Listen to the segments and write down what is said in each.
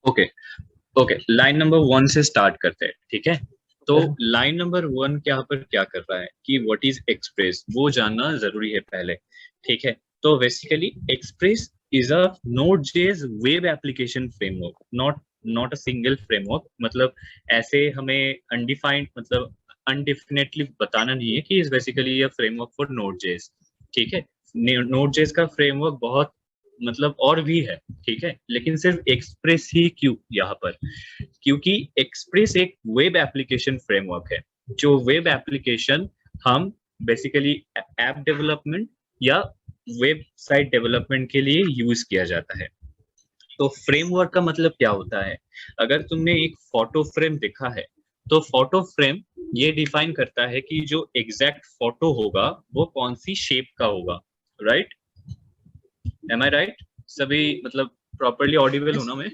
Okay okay, line number 1 से start करते हैं, ठीक है। तो Okay. लाइन नंबर 1 यहाँ पर क्या कर रहा है कि व्हाट इज एक्सप्रेस, वो जानना जरूरी है पहले, ठीक है। तो basically Express is a Node JS web application framework, not not a single framework. मतलब ऐसे हमें अनडिफाइंड, मतलब अनडिफिनेटली बताना नहीं है कि is basically a framework for Node JS, ठीक है। नोड.जेएस का फ्रेमवर्क बहुत मतलब और भी है, ठीक है, लेकिन सिर्फ एक्सप्रेस ही क्यों यहाँ पर, क्योंकि एक्सप्रेस एक वेब एप्लीकेशन फ्रेमवर्क है। जो वेब एप्लीकेशन हम बेसिकली ऐप डेवलपमेंट या वेबसाइट डेवलपमेंट के लिए यूज किया जाता है। तो फ्रेमवर्क का मतलब क्या होता है? अगर तुमने एक फोटो फ्रेम देखा है, तो फोटो फ्रेम ये डिफाइन करता है कि जो एग्जैक्ट फोटो होगा वो कौन सी शेप का होगा, राइट? एम आई राइट? सभी मतलब प्रॉपरली ऑडिबल Yes. होना मैं?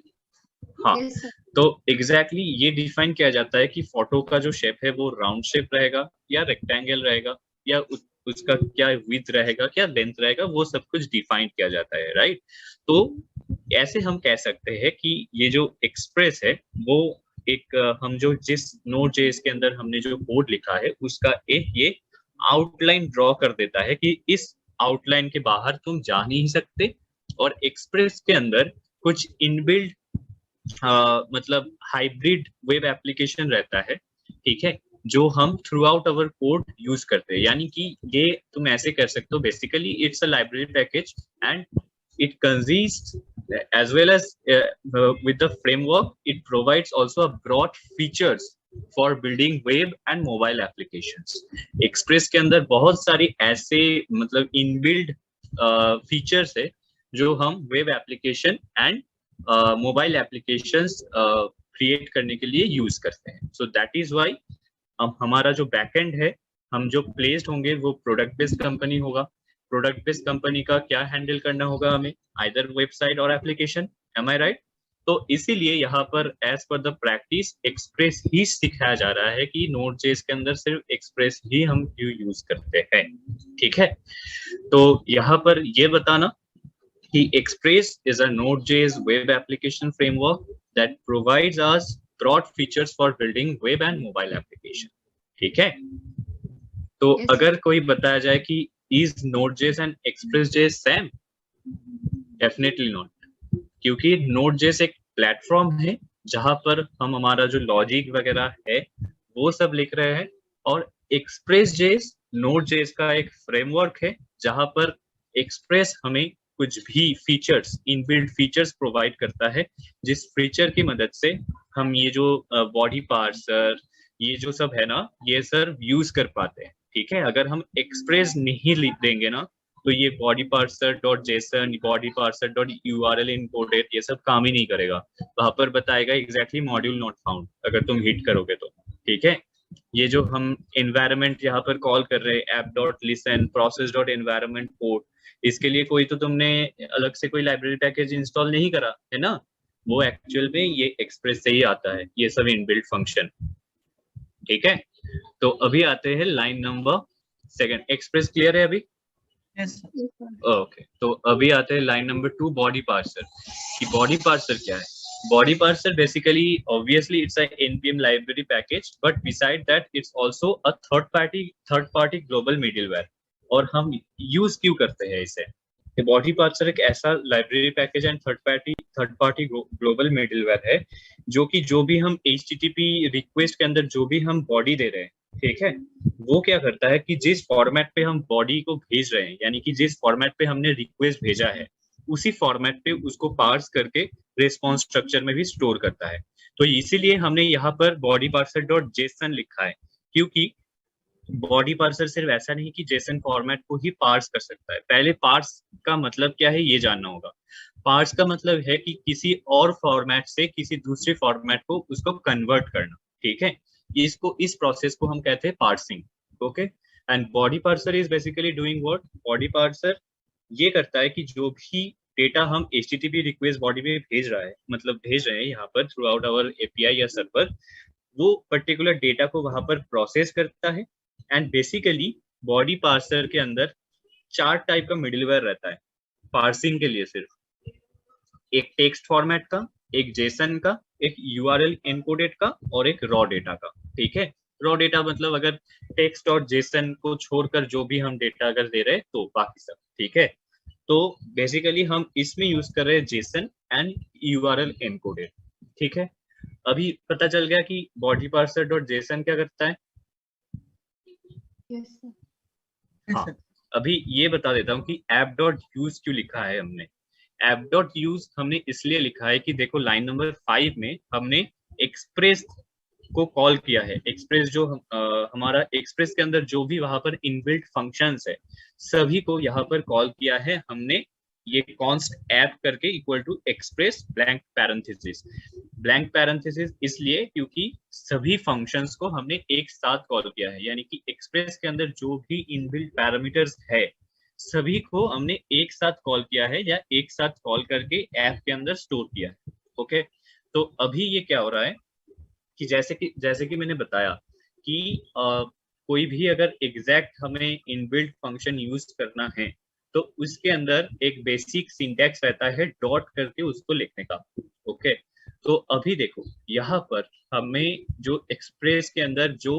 हाँ। Yes, sir. तो एग्जैक्टली ये डिफाइन किया जाता है कि फोटो का जो शेप है वो राउंड शेप रहेगा या रेक्टेंगल रहेगा, या उसका क्या विड्थ रहेगा, क्या लेंथ रहेगा, वो सब कुछ डिफाइन किया जाता है, राइट? तो ऐसे हम कह सकते हैं कि ये जो एक्सप्रेस है वो एक हम जो जिस नोड जेएस के अंदर हमने जो कोड लिखा है उसका एक ये आउटलाइन ड्रॉ कर देता है कि इस आउटलाइन के बाहर तुम जा नहीं सकते। और एक्सप्रेस के अंदर कुछ इनबिल्ट मतलब हाइब्रिड वेब एप्लीकेशन रहता है, ठीक है, जो हम through out our code use करते हैं। यानी कि ये तुम ऐसे कर सकते हो, basically it's a library package and it consists as well as with the framework it provides also a broad features for building web and mobile applications। express के अंदर बहुत सारी ऐसे मतलब इनबिल्ड फीचर्स है जो हम web application and mobile applications create करने के लिए यूज करते हैं। सो दैट इज व्हाई अब हमारा जो बैकएंड है, हम जो प्लेस्ड होंगे वो प्रोडक्ट बेस्ड कंपनी होगा। प्रोडक्ट बेस्ड कंपनी का क्या हैंडल करना होगा हमें? आइदर वेबसाइट और एप्लीकेशन, एम आई राइट? तो इसीलिए यहाँ पर एज पर द प्रैक्टिस एक्सप्रेस ही सिखाया जा रहा है कि नोड जेएस के अंदर सिर्फ एक्सप्रेस ही हम क्यों यूज करते हैं, ठीक है। तो यहाँ पर ये बताना कि Express is a Node.js web application framework that provides us broad features for building web and mobile application। ठीक है। तो Yes, sir. अगर कोई बताया जाए कि is Node.js and Express.js same? Definitely not, क्योंकि Node.js एक प्लेटफॉर्म है जहां पर हम हमारा जो लॉजिक वगैरह है वो सब लिख रहे हैं, और Express.js Node.js का एक फ्रेमवर्क है जहां पर एक्सप्रेस हमें कुछ भी फीचर्स, इनबिल्ट फीचर्स प्रोवाइड करता है, जिस फीचर की मदद से हम ये जो बॉडी पार्सर, ये जो सब है ना, ये सर यूज कर पाते हैं, ठीक है। अगर हम एक्सप्रेस नहीं लिख देंगे ना, तो ये body parser dot JSON, body parser dot URL encoded, ये सब काम ही नहीं करेगा। वहां पर बताएगा एग्जैक्टली मॉड्यूल नॉट फाउंड अगर तुम हिट करोगे तो, ठीक है। ये जो हम एनवायरनमेंट यहाँ पर कॉल कर रहे हैं, app dot listen, process dot environment code, इसके लिए कोई तो तुमने अलग से कोई लाइब्रेरी पैकेज इंस्टॉल नहीं करा है ना, वो एक्चुअल में ये एक्सप्रेस से ही आता है, ये सब इनबिल्ट फंक्शन, ठीक है। तो अभी आते हैं line number second. Express clear है अभी? Yes, sir. Yes, sir. Okay, तो अभी आते हैं लाइन नंबर 2, बॉडी पार्सर। कि बॉडी पार्सर क्या है? Body parser basically obviously it's a npm library package, but beside that it's also a third party global middleware. और हम यूज क्यों करते हैं इसे? बॉडी पार्सर एक ऐसा library package and third party global middleware है जो कि जो भी हम http रिक्वेस्ट के अंदर जो भी हम बॉडी दे रहे हैं, ठीक है, वो क्या करता है कि जिस फॉर्मेट पे हम बॉडी को भेज रहे हैं, यानी कि जिस फॉर्मेट पे हमने रिक्वेस्ट भेजा है, उसी फॉर्मेट पे उसको पार्स करके रिस्पॉन्स स्ट्रक्चर में भी स्टोर करता है। तो इसीलिए हमने यहाँ पर बॉडी पार्सर डॉट जेसन लिखा है, क्योंकि बॉडी पार्सर सिर्फ ऐसा नहीं कि जेसन फॉर्मेट को ही पार्स कर सकता है। पहले पार्स का मतलब क्या है ये जानना होगा। पार्स का मतलब है कि किसी और फॉर्मेट से किसी दूसरे फॉर्मेट को उसको कन्वर्ट करना, ठीक है। इसको, इस प्रोसेस को हम कहते हैं parsing, okay. And body parser is basically doing what? Body parser ये करता है कि जो भी डेटा हम http रिक्वेस्ट बॉडी में भेज रहा है, मतलब भेज रहे हैं यहाँ पर थ्रू आउट आवर एपीआई या सर्वर, वो पर्टिकुलर डेटा को वहां पर प्रोसेस करता है। एंड बेसिकली बॉडी पार्सर के अंदर 4 टाइप का मिडिलवेयर रहता है पार्सिंग के लिए। सिर्फ एक टेक्स्ट फॉर्मेट का, एक जेसन का, एक यूआरएल एनकोडेड का और एक रॉ डेटा का। ठीक है, रॉ डेटा मतलब अगर टेक्स्ट और जेसन को छोड़कर जो भी हम डेटा अगर दे रहे हैं तो बाकी सब। ठीक है, तो बेसिकली हम इसमें यूज कर रहे हैं जेसन एंड यूआरएल एनकोडेड। ठीक है, अभी पता चल गया कि बॉडी पार्सर डॉट जेसन क्या करता है। Yes sir. हाँ, अभी ये बता देता हूँ कि ऐप डॉट यूज क्यों लिखा है हमने। ऐप डॉट यूज हमने इसलिए लिखा है कि देखो लाइन नंबर 5 में हमने एक्सप्रेस को कॉल किया है। एक्सप्रेस जो हमारा एक्सप्रेस के अंदर जो भी वहां पर इनबिल्ट फंक्शंस है सभी को यहाँ पर कॉल किया है हमने, ये कॉन्स्ट ऐप करके equal to express blank parenthesis. Blank parenthesis इसलिए क्योंकि सभी फंक्शंस को हमने एक साथ कॉल किया है, यानी कि एक्सप्रेस के अंदर जो भी इनबिल्ट पैरामीटर्स है सभी को हमने एक साथ कॉल किया है या एक साथ कॉल करके ऐप के अंदर स्टोर किया है। ओके, तो अभी ये क्या हो रहा है कि जैसे कि मैंने बताया कि कोई भी अगर एग्जैक्ट हमें इनबिल्ट फंक्शन यूज करना है तो उसके अंदर एक बेसिक सिंटैक्स रहता है डॉट करके उसको लिखने का। ओके, तो अभी देखो यहाँ पर हमें जो एक्सप्रेस के अंदर जो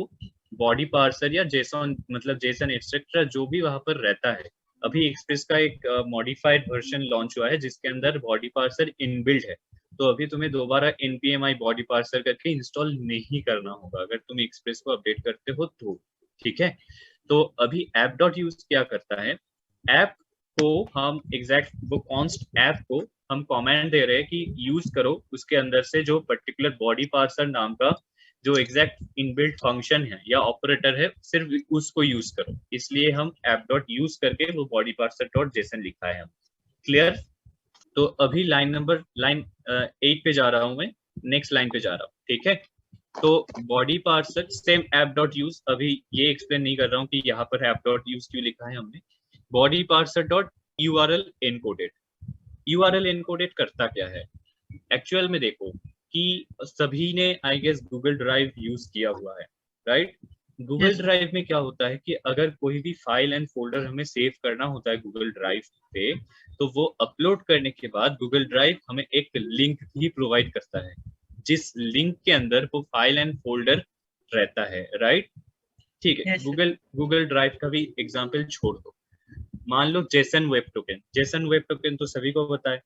बॉडी पार्सर या जेसन मतलब जेसन एक्सेट्रा जो भी वहां पर रहता है, अभी एक्सप्रेस का एक मॉडिफाइड वर्जन लॉन्च हुआ है जिसके अंदर बॉडी पार्सर इनबिल्ट है। तो अभी तुम्हें दोबारा npmi बॉडी पार्सर करके इंस्टॉल नहीं करना होगा अगर तुम एक्सप्रेस को अपडेट करते हो तो। ठीक है, तो अभी ऐप डॉट यूज क्या करता है, ऐप को हम एग्जैक्ट वो कॉन्स्ट ऐप को हम कमेंट दे रहे हैं कि यूज करो, उसके अंदर से जो पर्टिकुलर बॉडी पार्सर नाम का जो एग्जैक्ट इनबिल्ट फंक्शन है या ऑपरेटर है सिर्फ उसको यूज करो। इसलिए हम ऐप डॉट यूज करके वो बॉडी पार्सर डॉट जेसन लिखा है हम। क्लियर? तो अभी लाइन 8 पे जा रहा हूं मैं, नेक्स्ट लाइन पे जा रहा हूँ। ठीक है, तो body parser same app dot use, अभी ये एक्सप्लेन नहीं कर रहा हूँ कि यहाँ पर ऐप डॉट यूज क्यों लिखा है हमने। Body parser dot URL encoded, URL encoded करता क्या है एक्चुअल में देखो कि सभी ने I guess Google drive use किया हुआ है, राइट? गूगल ड्राइव में क्या होता है कि अगर कोई भी फाइल एंड फोल्डर हमें सेव करना होता है गूगल ड्राइव पे, तो वो अपलोड करने के बाद गूगल ड्राइव हमें एक लिंक भी प्रोवाइड करता है जिस लिंक के अंदर वो फाइल एंड फोल्डर रहता है, राइट? ठीक है, गूगल ड्राइव का भी एग्जाम्पल छोड़ दो। मान लो JSON web token, JSON web token तो सभी को पता है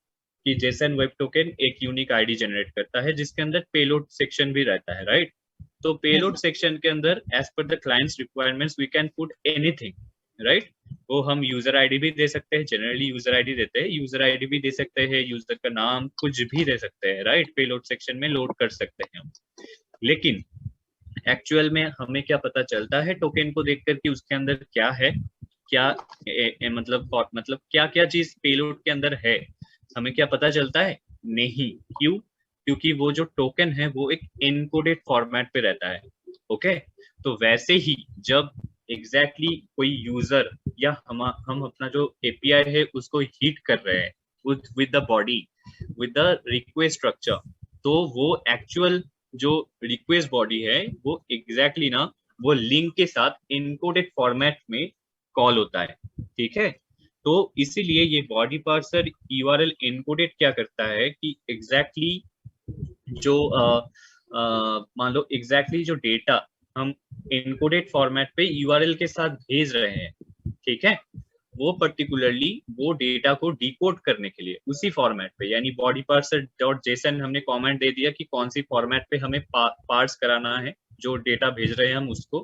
कि जेसन वेब टोकन एक यूनिक आईडी जनरेट करता है जिसके अंदर पेलोड सेक्शन भी रहता है, राइट? तो पेलोड सेक्शन के अंदर एज पर the clients requirements we can put anything, right? वो हम यूजर आईडी भी दे सकते हैं, जनरली यूजर आईडी देते हैं, यूजर आईडी भी दे सकते हैं, यूजर का नाम कुछ भी दे सकते हैं, राइट? पेलोड सेक्शन में लोड कर सकते हैं हम। लेकिन एक्चुअल में हमें क्या पता चलता है टोकन को देखकर कि उसके अंदर क्या है, क्या मतलब क्या क्या चीज पेलोड के अंदर है, हमें क्या पता चलता है? नहीं। क्यों? क्योंकि वो जो टोकन है वो एक एनकोडेड फॉर्मेट पे रहता है। ओके, तो वैसे ही जब एग्जैक्टली कोई यूजर या हम अपना जो एपीआई है उसको हिट कर रहे हैं with the body with the request structure, तो वो एक्चुअल जो रिक्वेस्ट बॉडी है वो एग्जैक्टली ना वो लिंक के साथ एनकोडेड फॉर्मेट में कॉल होता है। ठीक है, तो इसीलिए ये बॉडी पार्सर यूआरएल एनकोडेड क्या करता है कि एग्जैक्टली जो मान लो एग्जैक्टली जो डेटा हम एनकोडेड फॉर्मेट पे यूआरएल के साथ भेज रहे हैं, ठीक है, वो पर्टिकुलरली वो डेटा को डिकोड करने के लिए उसी फॉर्मेट पे, यानी बॉडी पार्सर डॉट जेसन हमने कमेंट दे दिया कि कौन सी फॉर्मेट पे हमें पार्स कराना है, जो डेटा भेज रहे हैं हम उसको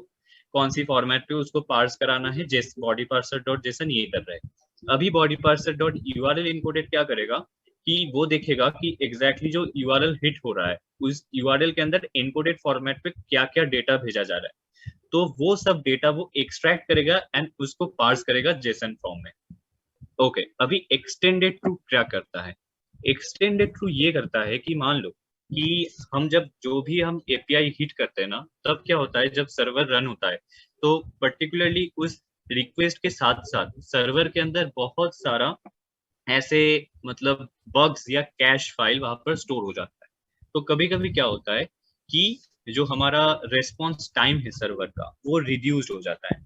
कौन सी फॉर्मेट पे उसको पार्स कराना है, जेस बॉडी पार्सर डॉट जेसन ये कर रहे हैं। अभी body parser dot URL encoded क्या करेगा कि वो देखेगा कि एग्जैक्टली जो यूआरएल हिट हो रहा है उस यूआरएल के अंदर एनकोडेड फॉर्मेट पे क्या क्या डेटा भेजा जा रहा है, तो वो सब डेटा वो एक्सट्रैक्ट करेगा एंड उसको पार्स करेगा जेसन फॉर्म में। ओके, अभी एक्सटेंडेड ट्रू क्या करता है? एक्सटेंडेड ट्रू ये करता है कि मान लो कि हम जब जो भी हम एपीआई हिट करते हैं ना, तब क्या होता है जब सर्वर रन होता है तो पर्टिकुलरली उस रिक्वेस्ट के साथ साथ सर्वर के अंदर बहुत सारा ऐसे मतलब बग्स या कैश फाइल वहां पर स्टोर हो जाता है। तो कभी कभी क्या होता है कि जो हमारा रेस्पॉन्स टाइम है सर्वर का वो रिड्यूस हो जाता है।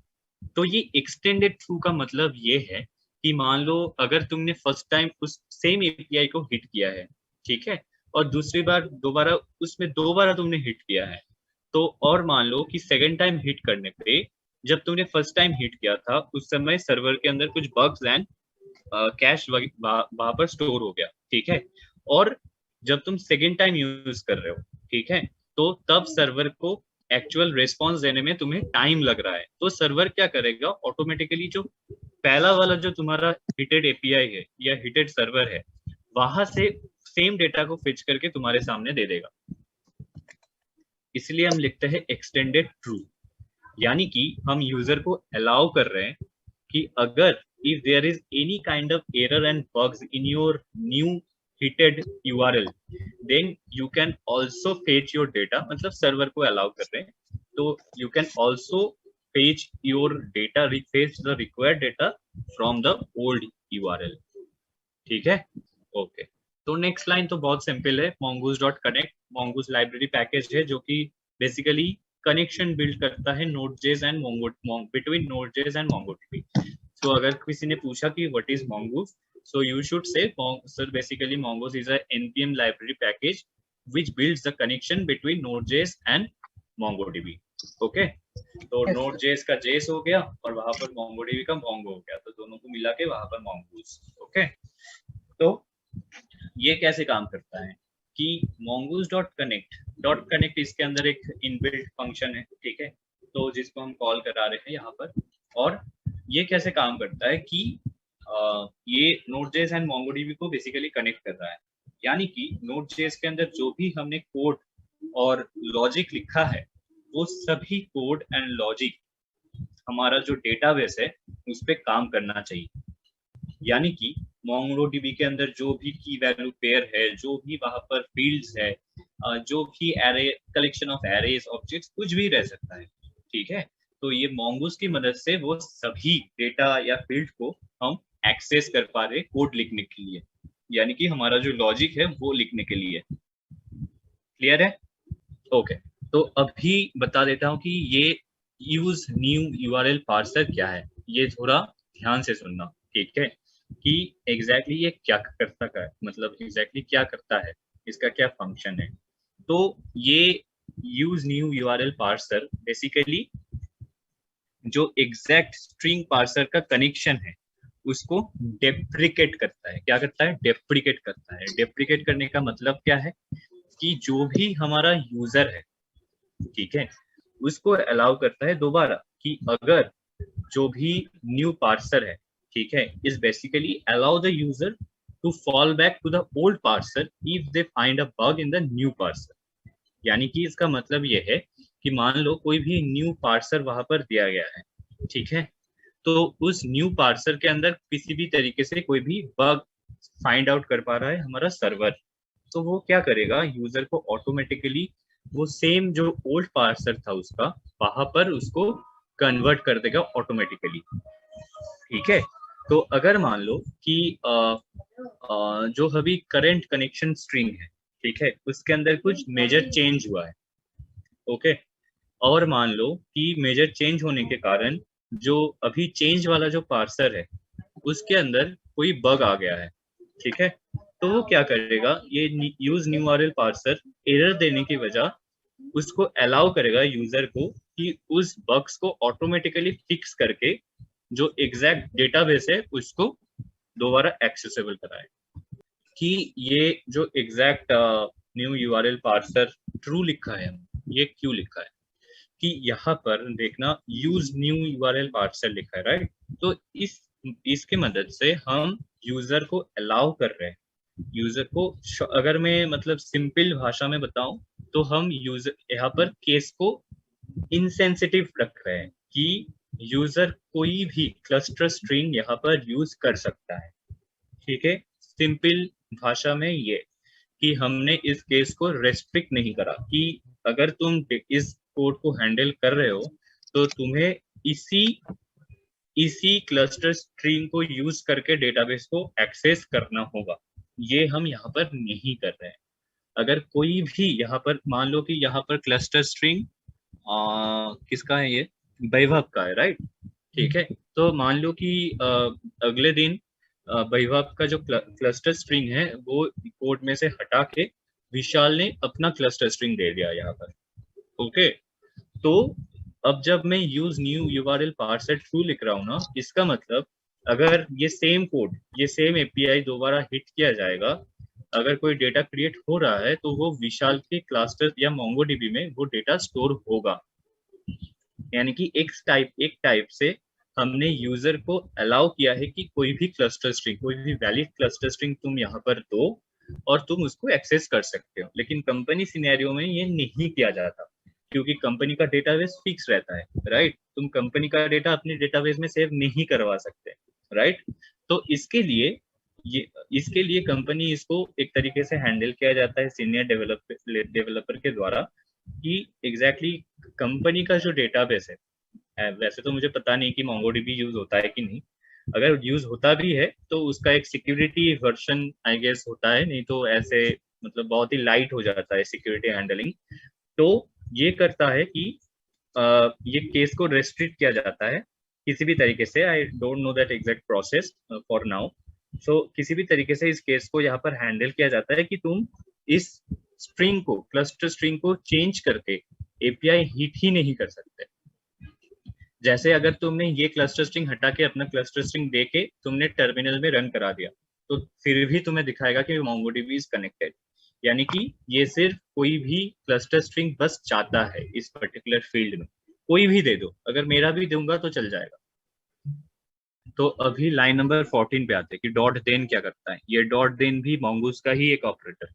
तो ये एक्सटेंडेड थ्रू का मतलब ये है कि मान लो अगर तुमने फर्स्ट टाइम उस सेम एपीआई को हिट किया है, ठीक है, और दूसरी बार दोबारा उसमें दोबारा तुमने हिट किया है, तो और मान लो कि सेकेंड टाइम हिट करने पे, जब तुमने फर्स्ट टाइम हिट किया था उस समय सर्वर के अंदर कुछ बग्स एंड कैश वहां पर स्टोर हो गया, ठीक है। और जब तुम सेकेंड टाइम यूज कर रहे हो, ठीक है, तो तब सर्वर को एक्चुअल रिस्पॉन्स देने में तुम्हें टाइम लग रहा है, तो सर्वर क्या करेगा, ऑटोमेटिकली जो पहला वाला जो तुम्हारा हिटेड एपीआई है या हिटेड सर्वर है, वहां से सेम डेटा को फिच करके तुम्हारे सामने दे देगा। इसलिए हम लिखते हैं एक्सटेंडेड ट्रू, यानी कि हम यूजर को अलाउ कर रहे हैं कि अगर if there is any kind of error and bugs in your new heated URL, then you can also fetch your data, मतलब सर्वर को अलाउ कर रहे हैं, तो you can also fetch your data, fetch the required data from the old URL, ठीक है। Okay, तो next line तो बहुत सिंपल है, mongoose.connect mongoose लाइब्रेरी पैकेज है जो कि बेसिकली कनेक्शन बिल्ड करता है Node.js and between Node.js and MongoDB। तो अगर किसी ने पूछा कि what is mongoose, so you should say sir basically mongoose is a npm library package which builds the connection between Node.js and MongoDB। Okay, तो Node.js का JS हो गया और वहां पर MongoDB का Mongo हो गया, तो दोनों को मिला के वहां पर mongoose। ओके, तो ये कैसे काम करता है कि mongoose.connect इसके अंदर एक इनबिल्ट फंक्शन है, ठीक है, तो जिसको हम कॉल करा रहे हैं यहाँ पर। और ये कैसे काम करता है कि ये Node.js एंड MongoDB को बेसिकली कनेक्ट कर रहा है, यानी कि Node.js के अंदर जो भी हमने कोड और लॉजिक लिखा है, वो सभी कोड एंड लॉजिक हमारा जो डेटाबेस है उस पर काम करना चाहिए। यानी कि MongoDB के अंदर जो भी की वैल्यू पेयर है, जो भी वहां पर फील्ड्स है, जो भी array, collection of arrays, objects, कुछ भी रह सकता है, ठीक है। तो ये mongoose की मदद से वो सभी डेटा या फील्ड को हम एक्सेस कर पा रहे कोड लिखने के लिए, यानी कि हमारा जो लॉजिक है वो लिखने के लिए। क्लियर है? ओके, तो अभी बता देता हूँ कि ये यूज न्यू यूआरएल पार्सर क्या है, ये थोड़ा ध्यान से सुनना, ठीक है, कि एग्जैक्टली ये क्या करता है, मतलब एग्जैक्टली क्या करता है, इसका क्या फंक्शन है। तो ये use new URL parser basically जो एग्जैक्ट स्ट्रिंग पार्सर का कनेक्शन है उसको डेप्रिकेट करता है। क्या करता है? डेप्रिकेट करता है। डेप्रिकेट करने का मतलब क्या है कि जो भी हमारा यूजर है, ठीक है, उसको अलाउ करता है दोबारा कि अगर जो भी न्यू पार्सर है, ठीक है, is basically allow the user to fall back to the old parser if they find a bug in the new parser. यानी कि इसका मतलब ये है कि मान लो कोई भी न्यू पार्सर वहां पर दिया गया है, ठीक है, तो उस न्यू पार्सर के अंदर किसी भी तरीके से कोई भी बग फाइंड आउट कर पा रहा है हमारा सर्वर, तो वो क्या करेगा, यूजर को ऑटोमेटिकली वो सेम जो ओल्ड पार्सर था उसका वहां पर उसको कन्वर्ट कर देगा ऑटोमेटिकली, ठीक है। तो अगर मान लो कि जो अभी करंट कनेक्शन स्ट्रिंग है, ठीक है, उसके अंदर कुछ मेजर चेंज हुआ है, ओके, और मान लो कि मेजर चेंज होने के कारण जो अभी चेंज वाला जो पार्सर है उसके अंदर कोई बग आ गया है, ठीक है, तो वो क्या करेगा, ये use new RL parser error देने की वजह उसको अलाउ करेगा यूजर को कि उस बग्स को ऑटोमेटिकली फिक्स करके जो एग्जैक्ट डेटाबेस है उसको दोबारा एक्सेसिबल कराए। कि ये जो exact new URL parser true लिखा है, ये क्यों लिखा है कि यहाँ पर देखना यूज न्यू यूआरएल पार्सर लिखा है, राइट। तो इसके मदद से हम यूजर को अलाउ कर रहे हैं, यूजर को, अगर मैं मतलब सिंपल भाषा में बताऊं तो हम यूजर यहाँ पर केस को इनसेंसिटिव रख रहे हैं कि यूजर कोई भी क्लस्टर स्ट्रिंग यहाँ पर यूज कर सकता है, ठीक है। सिंपल भाषा में ये कि हमने इस केस को रेस्ट्रिक्ट नहीं करा कि अगर तुम इस कोड को हैंडल कर रहे हो तो तुम्हें इसी क्लस्टर स्ट्रिंग को यूज करके डेटाबेस को एक्सेस करना होगा, ये हम यहाँ पर नहीं कर रहे हैं। अगर कोई भी यहाँ पर मान लो कि यहाँ पर क्लस्टर स्ट्रिंग किसका है, ये वैभव का है, राइट, ठीक है। तो मान लो कि अगले दिन वैभव का जो क्लस्टर स्ट्रिंग है वो कोड में से हटा के विशाल ने अपना क्लस्टर स्ट्रिंग दे दिया यहाँ पर। ओके, तो अब जब मैं use new URL parser true लिख रहा हूँ ना, इसका मतलब अगर ये सेम कोड, ये सेम एपीआई दोबारा हिट किया जाएगा, अगर कोई डेटा क्रिएट हो रहा है तो वो विशाल के क्लस्टर या मोंगोडीबी में वो डेटा स्टोर होगा। यानी कि एक टाइप से हमने यूजर को अलाउ किया है कि कोई भी क्लस्टर स्ट्रिंग, कोई भी वैलिड क्लस्टर स्ट्रिंग तुम यहाँ पर दो और तुम उसको एक्सेस कर सकते हो। लेकिन कंपनी सिनेरियो में ये नहीं किया जाता, क्योंकि कंपनी का डेटाबेस फिक्स रहता है, राइट? तुम कंपनी का डेटा अपने डेटाबेस में सेव नहीं करवा सकते, राइट? तो इसके लिए कंपनी इसको एक तरीके से हैंडल किया जाता है सीनियर डेवलपर के द्वारा, कि एग्जैक्टली कंपनी का जो डेटाबेस है, वैसे तो मुझे पता नहीं कि मोंगोडीबी यूज होता है कि नहीं, अगर यूज होता भी है तो उसका एक सिक्योरिटी वर्जन आई गेस होता है, नहीं तो ऐसे मतलब बहुत ही लाइट हो जाता है सिक्योरिटी हैंडलिंग। तो ये करता है कि ये केस को रेस्ट्रिक्ट किया जाता है किसी भी तरीके से। I don't know that exact process for now. So किसी भी तरीके से इस केस को यहाँ पर हैंडल किया जाता है कि तुम इस स्ट्रिंग को, क्लस्टर स्ट्रिंग को चेंज करके एपीआई हिट ही नहीं कर सकते। जैसे अगर तुमने ये क्लस्टर स्ट्रिंग हटा के अपना क्लस्टर स्ट्रिंग दे के तुमने टर्मिनल में रन करा दिया, तो फिर भी तुम्हें दिखाएगा कि मोंगोडीबी इज कनेक्टेड। यानी कि ये सिर्फ कोई भी क्लस्टर स्ट्रिंग बस चाहता है इस पर्टिकुलर फील्ड में, कोई भी दे दो, अगर मेरा भी दूंगा तो चल जाएगा। तो अभी लाइन नंबर 14 पे आते हैं कि डॉट देन क्या करता है। ये डॉट देन भी mongoose का ही एक ऑपरेटर,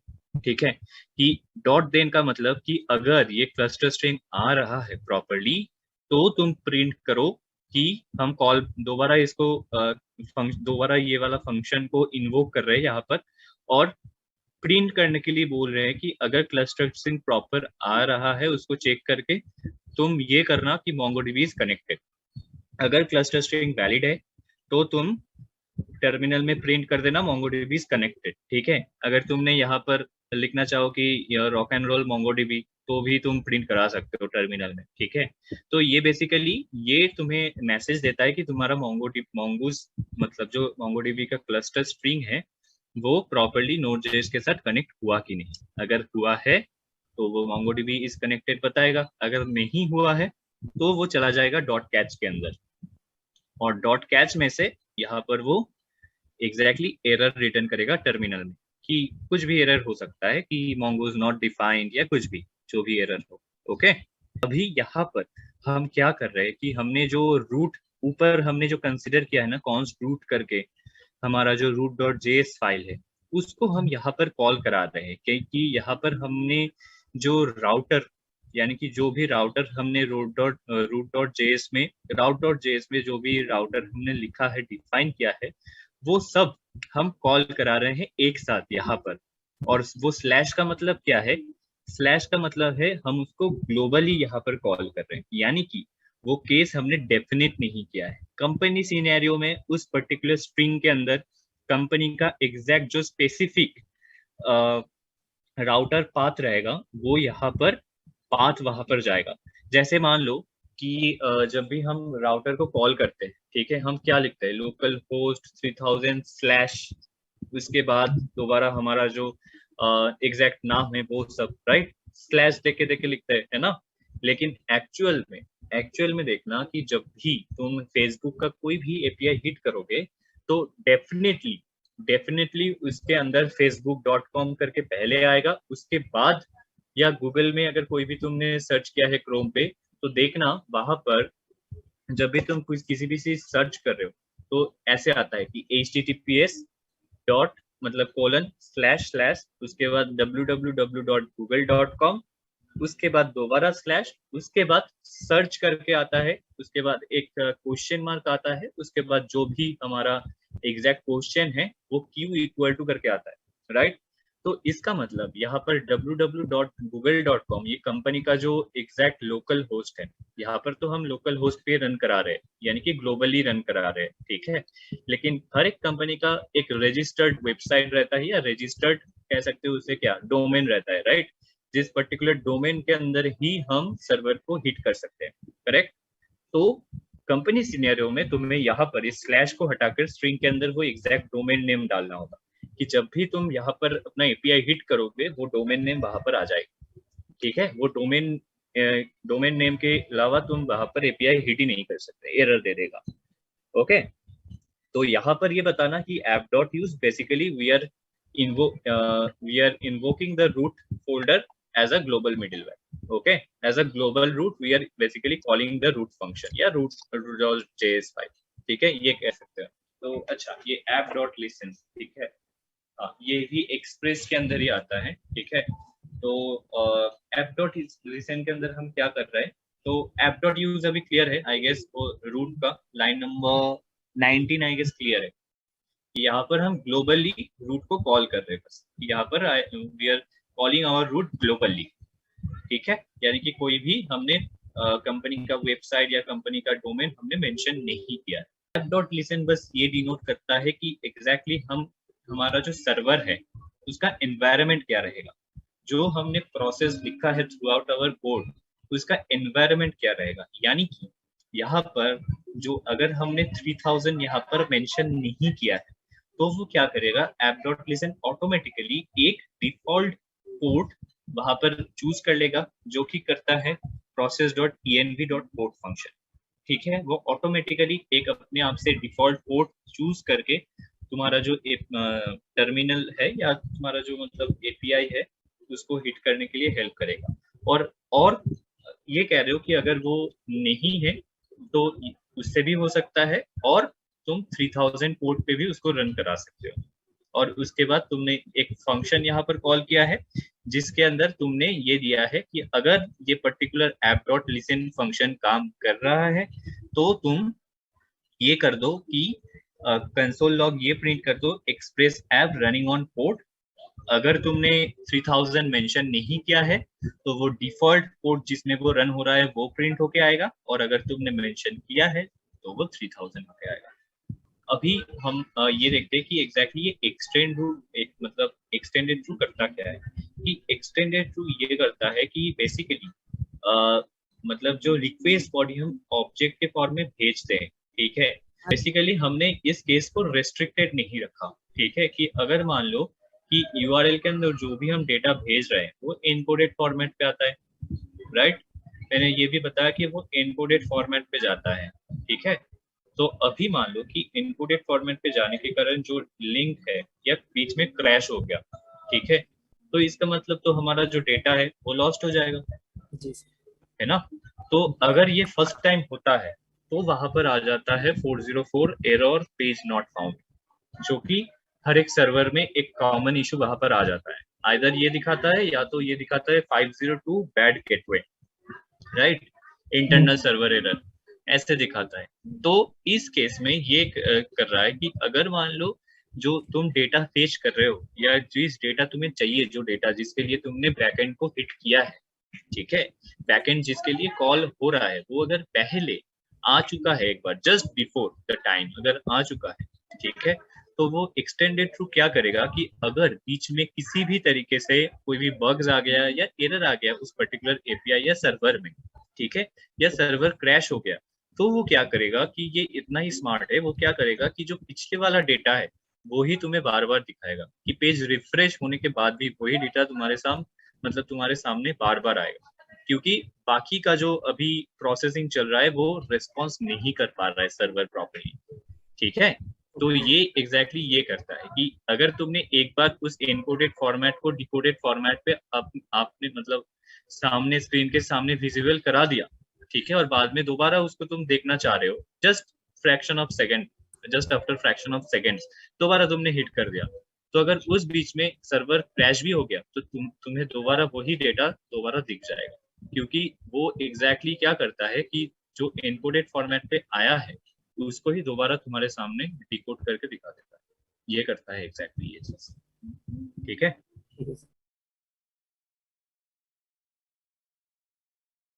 ठीक है? कि डॉट देन का मतलब कि अगर ये क्लस्टर स्ट्रिंग आ रहा है प्रॉपरली तो तुम प्रिंट करो कि हम कॉल दोबारा इसको दोबारा ये वाला फंक्शन को इन्वोक कर रहे हैं यहाँ पर, और प्रिंट करने के लिए बोल रहे हैं कि अगर क्लस्टर स्ट्रिंग प्रॉपर आ रहा है उसको चेक करके तुम ये करना कि MongoDB इज कनेक्टेड। अगर क्लस्टर स्ट्रिंग वैलिड है तो तुम टर्मिनल में प्रिंट कर देना MongoDB इज कनेक्टेड, ठीक है? अगर तुमने यहाँ पर लिखना चाहो कि रॉक एंड रोल MongoDB, तो भी तुम प्रिंट करा सकते हो टर्मिनल में, ठीक है? तो ये बेसिकली ये तुम्हें मैसेज देता है कि तुम्हारा mongoose मतलब जो MongoDB का क्लस्टर स्ट्रिंग है वो प्रॉपरली Node.js के साथ कनेक्ट हुआ कि नहीं। अगर हुआ है तो वो MongoDB इज कनेक्टेड बताएगा, अगर नहीं हुआ है तो वो चला जाएगा डॉट कैच के अंदर, और डॉट कैच में से यहाँ पर वो एग्जैक्टली एरर रिटर्न करेगा टर्मिनल में, कि कुछ भी एरर हो सकता है कि mongoose नॉट डिफाइंड या कुछ भी, जो भी एरर हो। ओके, अभी यहाँ पर हम क्या कर रहे हैं कि हमने जो रूट ऊपर हमने जो कंसिडर किया है ना कॉन्स्ट रूट करके, हमारा जो root.js फाइल है उसको हम यहाँ पर कॉल करा रहे हैं, क्योंकि यहाँ पर हमने जो राउटर, यानी कि जो भी राउटर हमने root.js में जो भी राउटर हमने लिखा है, डिफाइन किया है, वो सब हम कॉल करा रहे हैं एक साथ यहाँ पर। और वो स्लैश का मतलब क्या है? स्लैश का मतलब है हम उसको ग्लोबली यहाँ पर कॉल कर रहे हैं, यानी कि वो केस हमने डेफिनेट नहीं किया है। कंपनी सिनेरियो में उस पर्टिकुलर स्ट्रिंग के अंदर कंपनी का एग्जैक्ट जो स्पेसिफिक राउटर पाथ रहेगा वो यहाँ पर पाथ वहां पर जाएगा। जैसे मान लो कि जब भी हम राउटर को कॉल करते हैं, ठीक है, हम क्या लिखते हैं? लोकल होस्ट 3000 स्लैश, उसके बाद दोबारा हमारा जो एग्जैक्ट नाम है वो सब, राइट? स्लैश देके देके लिखते हैं, है ना? लेकिन एक्चुअल में देखना कि जब भी तुम फेसबुक का कोई भी एपीआई हिट करोगे तो डेफिनेटली उसके अंदर facebook.com करके पहले आएगा, उसके बाद, या गूगल में अगर कोई भी तुमने सर्च किया है क्रोम पे तो देखना वहां पर जब भी तुम कुछ किसी भी चीज सर्च कर रहे हो तो ऐसे आता है कि https डॉट मतलब कोलन स्लैश स्लैश, उसके बाद www.google.com, उसके बाद दोबारा स्लैश, उसके बाद सर्च करके आता है, उसके बाद एक क्वेश्चन मार्क आता है, उसके बाद जो भी हमारा एग्जैक्ट क्वेश्चन है वो क्यू इक्वल टू करके आता है, राइट? तो इसका मतलब यहाँ पर www.google.com ये कंपनी का जो एग्जैक्ट लोकल होस्ट है, यहाँ पर तो हम लोकल होस्ट पे रन करा रहे हैं, यानी कि ग्लोबली रन करा रहे हैं, ठीक है? लेकिन हर एक कंपनी का एक रजिस्टर्ड वेबसाइट रहता है, या रजिस्टर्ड कह सकते हो उसे, क्या डोमेन रहता है, राइट? जिस पर्टिकुलर डोमेन के अंदर ही हम सर्वर को हिट कर सकते हैं, करेक्ट? तो कंपनी सिनेरियो में तुम्हें यहाँ पर इस स्लैश को हटाकर स्ट्रिंग के अंदर वो एग्जैक्ट डोमेन नेम डालना होगा। कि जब भी तुम यहाँ पर अपना एपीआई हिट करोगे वो डोमेन नेम वहां पर आ जाएगा, ठीक है। वो डोमेन नेम के अलावा तुम वहां पर एपीआई हिट ही नहीं कर सकते, एरर दे देगा। ओके, तो यहाँ पर ये बताना कि app.use basically we are invoking the root folder as a global middleware। okay, as a global root we are basically calling the root function या root.js file, ठीक है, ये कह सकते हैं। तो अच्छा, ये app.listen, ठीक है, हाँ, ये भी एक्सप्रेस के अंदर ही आता है, ठीक है। तो app.listen के अंदर हम क्या कर रहे हैं, तो app.use अभी क्लियर है आई गेस, वो रूट का line number 19 I guess clear है। यहाँ पर हम ग्लोबली रूट को कॉल कर रहे हैं, बस यहाँ पर we are calling our route globally, ठीक है। यानी कि कोई भी हमने कंपनी का वेबसाइट या कंपनी का डोमेन हमने मेंशन नहीं किया। app.listen बस ये डिनोट करता है कि एग्जैक्टली हमारा जो सर्वर है उसका एनवायरनमेंट क्या रहेगा, जो हमने प्रोसेस लिखा है थ्रू आउट आवर कोड उसका एनवायरनमेंट क्या रहेगा। यानी कि यहाँ पर जो अगर हमने 3000 यहाँ पर मेंशन नहीं किया है तो वो क्या करेगा, app.listen ऑटोमेटिकली एक डिफॉल्ट पोर्ट वहां पर चूज कर लेगा जो कि करता है process.env.port फंक्शन, ठीक है। वो ऑटोमेटिकली एक अपने आप से डिफॉल्ट पोर्ट चूज करके तुम्हारा जो टर्मिनल है या तुम्हारा जो मतलब एपीआई है उसको हिट करने के लिए हेल्प करेगा। और ये कह रहे हो कि अगर वो नहीं है तो उससे भी हो सकता है, और तुम 3000 पोर्ट पे भी उसको रन करा सकते हो। और उसके बाद तुमने एक फंक्शन यहाँ पर कॉल किया है जिसके अंदर तुमने ये दिया है कि अगर ये पर्टिकुलर app.listen फंक्शन काम कर रहा है तो तुम ये कर दो कि कंसोल लॉग ये प्रिंट कर दो express app running on port. अगर तुमने 3000 मेंशन नहीं किया है तो वो डिफॉल्ट पोर्ट जिसमें वो रन हो रहा है वो प्रिंट होके आएगा, और अगर तुमने मेंशन किया है तो वो 3000 होके आएगा। अभी हम ये देखते हैं कि एग्जैक्टली ये एक्सटेंडेड थ्रू करता क्या है। कि एक्सटेंडेड थ्रू ये करता है कि बेसिकली मतलब जो रिक्वेस्ट बॉडी हम ऑब्जेक्ट के फॉर्म में भेजते हैं, ठीक है, बेसिकली हमने इस केस को रेस्ट्रिक्टेड नहीं रखा, ठीक है, कि अगर मान लो कि यूआरएल के अंदर जो भी हम डेटा भेज रहे हैं वो एनकोडेड फॉर्मेट पे आता है, राइट। मैंने ये भी बताया कि वो एनकोडेड फॉर्मेट पे जाता है, ठीक है। तो अभी मान लो कि एनकोडेड फॉर्मेट पे जाने के कारण जो लिंक है या बीच में क्रैश हो गया, ठीक है, तो इसका मतलब तो हमारा जो डेटा है वो लॉस्ट हो जाएगा, है ना। तो अगर ये फर्स्ट टाइम होता है तो वहां पर आ जाता है 404 एरर पेज नॉट फाउंड, जो कि हर एक सर्वर में एक कॉमन इशू वहां पर आ जाता है। आइदर ये दिखाता है या तो ये दिखाता है 502 bad gateway, right, internal server error ऐसे दिखाता है। तो इस केस में ये कर रहा है कि अगर मान लो जो तुम डेटा फेच कर रहे हो या जिस डेटा तुम्हें चाहिए, जो डेटा जिसके लिए तुमने बैकएंड को हिट किया है, ठीक है, बैकएंड जिसके लिए कॉल हो रहा है वो अगर पहले आ चुका है एक बार जस्ट बिफोर द टाइम अगर आ चुका है, ठीक है, तो वो एक्सटेंडेड थ्रू क्या करेगा कि अगर बीच में किसी भी तरीके से कोई भी बग्स आ गया या एरर आ गया उस पर्टिकुलर एपीआई या सर्वर में, ठीक है, या सर्वर क्रैश हो गया, तो वो क्या करेगा कि ये इतना ही स्मार्ट है, वो क्या करेगा कि जो पिछले वाला डेटा है वो ही तुम्हें बार बार दिखाएगा, कि पेज रिफ्रेश होने के बाद भी वही डेटा तुम्हारे सामने बार बार आएगा, क्योंकि बाकी का जो अभी प्रोसेसिंग चल रहा है वो रिस्पॉन्स नहीं कर पा रहा है सर्वर प्रॉपर्ली, ठीक है। तो ये एग्जैक्टली ये करता है कि अगर तुमने एक बार उस एनकोडेड फॉर्मेट को डिकोडेड फॉर्मेट पे आपने मतलब सामने स्क्रीन के सामने विजिबल करा दिया, ठीक है, और बाद में दोबारा उसको तुम देखना चाह रहे हो just after fraction of seconds दोबारा तुमने हिट कर दिया, तो अगर उस बीच में सर्वर क्रैश भी हो गया तो तुम्हें दोबारा वही डेटा दोबारा दिख जाएगा, क्योंकि वो एग्जैक्टली क्या करता है कि जो एनकोडेड फॉर्मेट पे आया है उसको ही दोबारा तुम्हारे सामने डिकोड करके दिखा देता है। ये करता है एग्जैक्टली ये चीज, ठीक है।